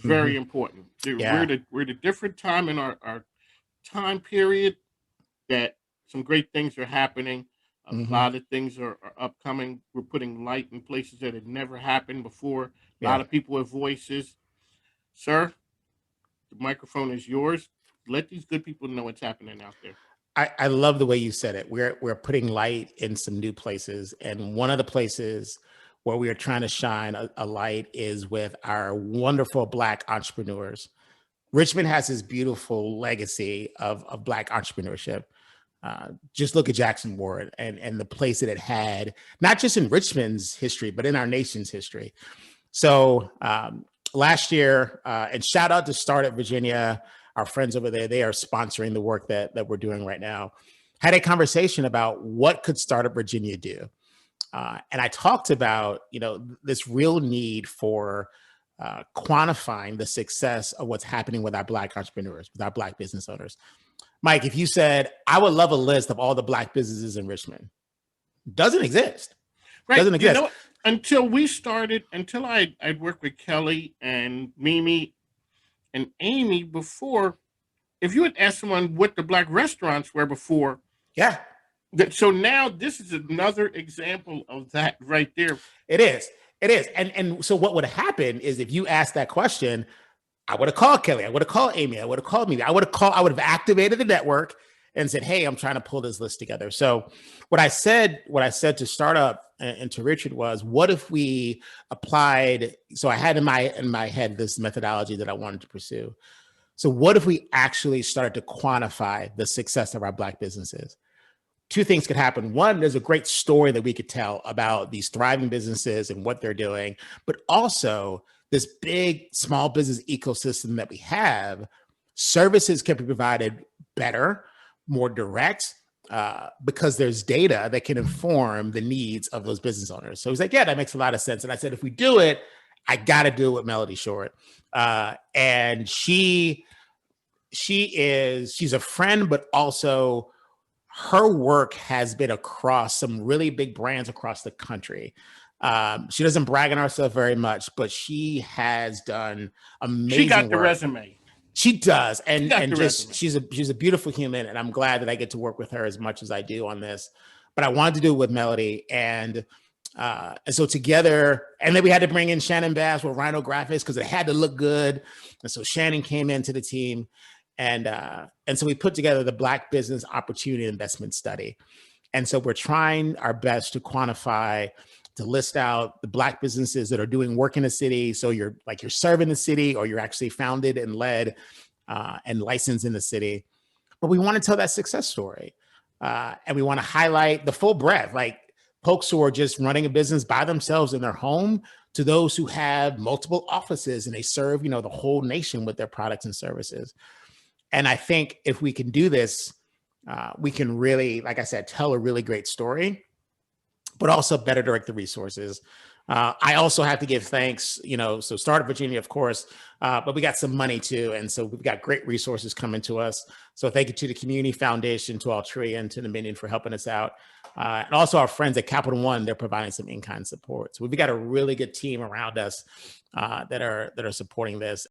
Very important. Yeah. We're at a different time in our time period that some great things are happening. A Hmm. lot of things are upcoming. We're putting light in places that had never happened before. A lot Yeah. of people have voices. Sir, the microphone is yours. Let these good people know what's happening out there. I love the way you said it. We're putting light in some new places. And one of the places where we are trying to shine a light is with our wonderful Black entrepreneurs. Richmond has this beautiful legacy of Black entrepreneurship. Just look at Jackson Ward and the place that it had, not just in Richmond's history, but in our nation's history. So last year, and shout out to Start at Virginia, our friends over there, they are sponsoring the work that we're doing right now. Had a conversation about what could Startup Virginia do. And I talked about, this real need for quantifying the success of what's happening with our Black entrepreneurs, with our Black business owners. Mike, if you said, I would love a list of all the Black businesses in Richmond, doesn't exist. Right. Doesn't You exist. know, until we started, until I'd worked with Kelly and Mimi and Amy before, if you had asked someone what the Black restaurants were before, Yeah, so now this is another example of that right there. it is. It is. And so what would happen is if you asked that question, I would have called Kelly. I would have called Amy. I would have called me. I would have activated the network and said, hey, I'm trying to pull this list together. So what I said to Startup and to Richard was, what if we applied, so I had in my head this methodology that I wanted to pursue. So what if we actually started to quantify the success of our Black businesses? Two things could happen. One, there's a great story that we could tell about these thriving businesses and what they're doing, but also this big small business ecosystem that we have, services can be provided better, more direct, because there's data that can inform the needs of those business owners. So he's like, yeah, that makes a lot of sense. And I said, if we do it, I got to do it with Melody Short. And she's a friend, but also her work has been across some really big brands across the country. She doesn't brag on herself very much, but she has done She amazing got the work. resume. She does, She got and the just resume. she's a beautiful human, and I'm glad that I get to work with her as much as I do on this. But I wanted to do it with Melody, and so together, and then we had to bring in Shannon Bass with Rhino Graphics because it had to look good, and so Shannon came into the team, and so we put together the Black Business Opportunity Investment Study. And so we're trying our best to quantify, to list out the Black businesses that are doing work in the city. So you're serving the city, or you're actually founded and led and licensed in the city. But we want to tell that success story. And we want to highlight the full breadth, like folks who are just running a business by themselves in their home, to those who have multiple offices and they serve, the whole nation with their products and services. And I think if we can do this, we can really, like I said, tell a really great story, but also better direct the resources. I also have to give thanks, so Startup Virginia, of course, but we got some money too. And so we've got great resources coming to us. So thank you to the Community Foundation, to Altria, and to Dominion for helping us out. And also our friends at Capital One, they're providing some in-kind support. So we've got a really good team around us that are supporting this.